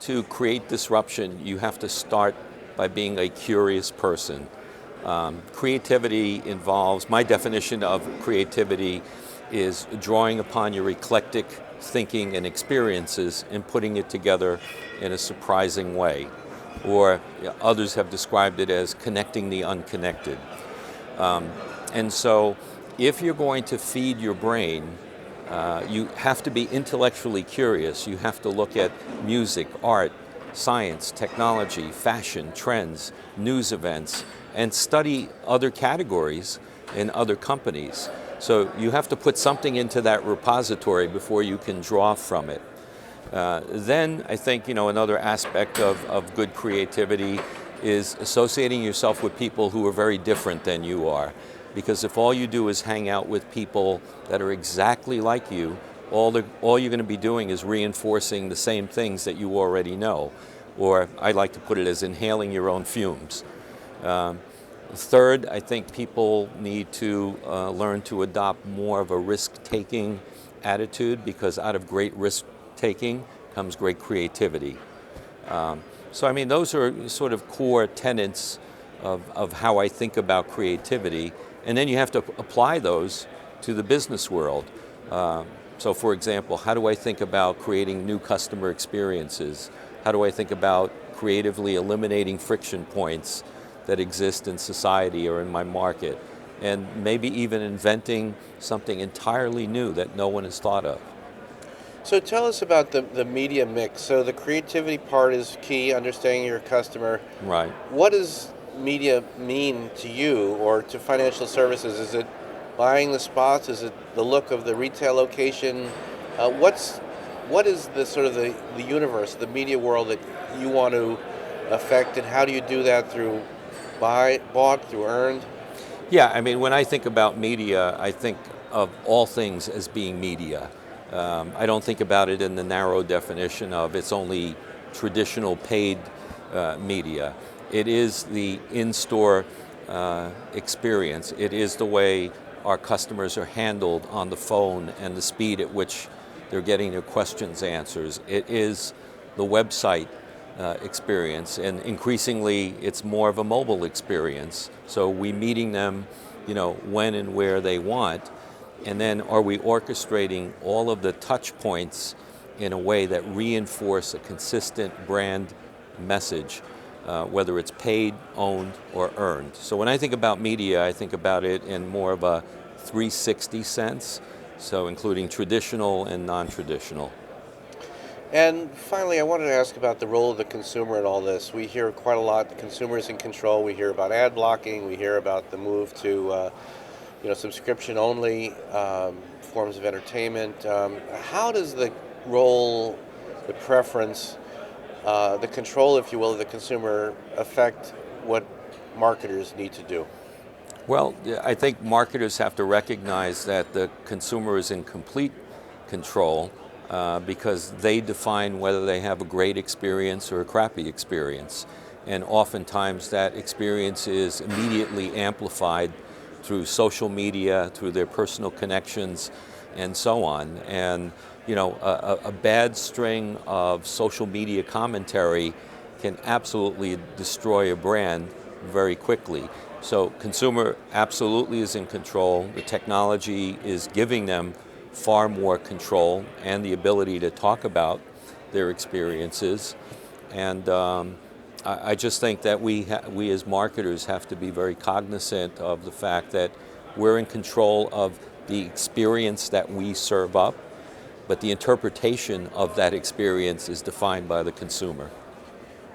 to create disruption, you have to start by being a curious person. Creativity involves, my definition of creativity is drawing upon your eclectic thinking and experiences and putting it together in a surprising way. Or others have described it as connecting the unconnected. And so if you're going to feed your brain, you have to be intellectually curious. You have to look at music, art, science, technology, fashion, trends, news events, and study other categories in other companies. So you have to put something into that repository before you can draw from it. Then I think another aspect of good creativity is associating yourself with people who are very different than you are. Because if all you do is hang out with people that are exactly like you, all you're going to be doing is reinforcing the same things that you already know. Or I like to put it as inhaling your own fumes. Third, I think people need to learn to adopt more of a risk-taking attitude, because out of great risk-taking comes great creativity. So I mean, those are sort of core tenets of how I think about creativity. And then you have to apply those to the business world. So for example, how do I think about creating new customer experiences? How do I think about creatively eliminating friction points that exist in society or in my market? And maybe even inventing something entirely new that no one has thought of. So tell us about the media mix. So the creativity part is key, understanding your customer. Right. What does media mean to you or to financial services? Is it buying the spots? Is it the look of the retail location? What is the sort of the universe, the media world that you want to affect, and how do you do that? Through bought, through earned? Yeah, I mean, when I think about media, I think of all things as being media. I don't think about it in the narrow definition of it's only traditional paid media. It is the in-store experience. It is the way our customers are handled on the phone and the speed at which they're getting their questions answered. It is the website experience, and increasingly it's more of a mobile experience. So we meeting them, when and where they want, and then are we orchestrating all of the touch points in a way that reinforce a consistent brand message, whether it's paid, owned, or earned. So when I think about media, I think about it in more of a 360 sense, so including traditional and non-traditional. And finally, I wanted to ask about the role of the consumer in all this. We hear quite a lot, the consumer is in control. We hear about ad blocking. We hear about the move to subscription-only forms of entertainment. How does the role, the preference, the control, if you will, of the consumer affect what marketers need to do? Well, I think marketers have to recognize that the consumer is in complete control because they define whether they have a great experience or a crappy experience. And oftentimes that experience is immediately amplified through social media, through their personal connections, and so on. And a bad string of social media commentary can absolutely destroy a brand very quickly. So consumer absolutely is in control. The technology is giving them far more control and the ability to talk about their experiences. And I just think that we as marketers have to be very cognizant of the fact that we're in control of the experience that we serve up, but the interpretation of that experience is defined by the consumer.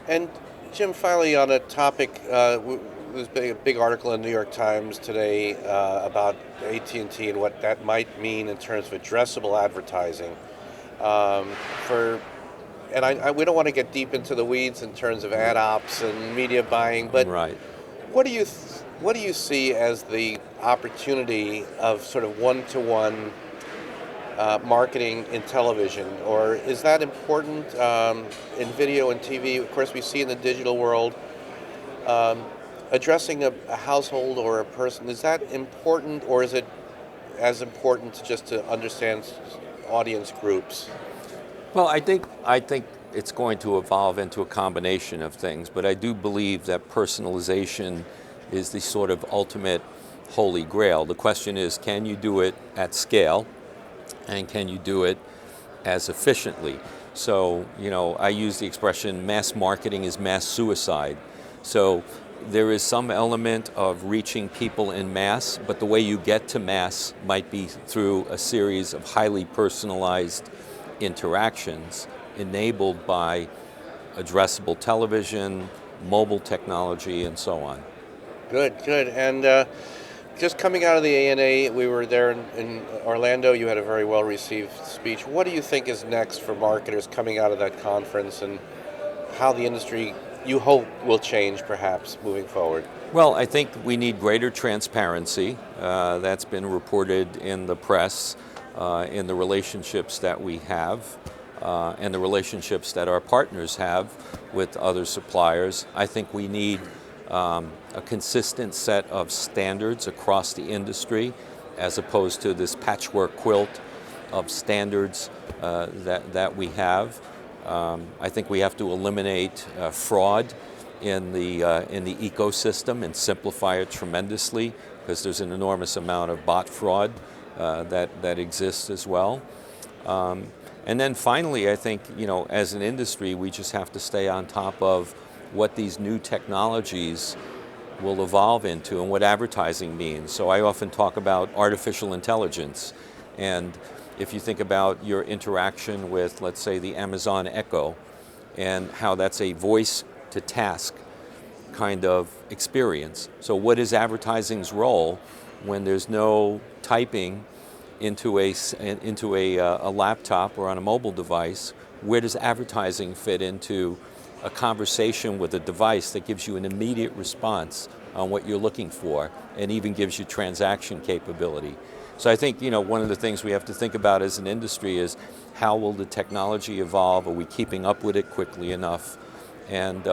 And Jim, finally on a topic, there's been a big article in the New York Times today about AT&T and what that might mean in terms of addressable advertising. We don't want to get deep into the weeds in terms of ad ops and media buying, but right. What do you see as the opportunity of sort of one-to-one marketing in television, or is that important in video and TV? Of course, we see in the digital world. Addressing a household or a person, is that important, or is it as important just to understand audience groups? Well, I think it's going to evolve into a combination of things, but I do believe that personalization is the sort of ultimate holy grail. The question is, can you do it at scale, and can you do it as efficiently? So, I use the expression mass marketing is mass suicide. So there is some element of reaching people in mass, but the way you get to mass might be through a series of highly personalized interactions enabled by addressable television, mobile technology, and so on. Good, good. And just coming out of the ANA, we were there in Orlando. You had a very well-received speech. What do you think is next for marketers coming out of that conference, and how the industry, you hope, will change perhaps moving forward? Well, I think we need greater transparency. That's been reported in the press, in the relationships that we have, and the relationships that our partners have with other suppliers. I think we need a consistent set of standards across the industry, as opposed to this patchwork quilt of standards that we have. I think we have to eliminate fraud in the ecosystem and simplify it tremendously, because there's an enormous amount of bot fraud that exists as well. And then finally, I think, as an industry, we just have to stay on top of what these new technologies will evolve into and what advertising means. So I often talk about artificial intelligence. And if you think about your interaction with, let's say, the Amazon Echo, and how that's a voice to task kind of experience. So what is advertising's role when there's no typing into a laptop or on a mobile device? Where does advertising fit into a conversation with a device that gives you an immediate response on what you're looking for, and even gives you transaction capability? So I think, one of the things we have to think about as an industry is, how will the technology evolve? Are we keeping up with it quickly enough? And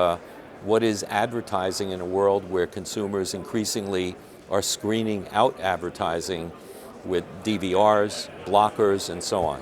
what is advertising in a world where consumers increasingly are screening out advertising with DVRs, blockers, and so on?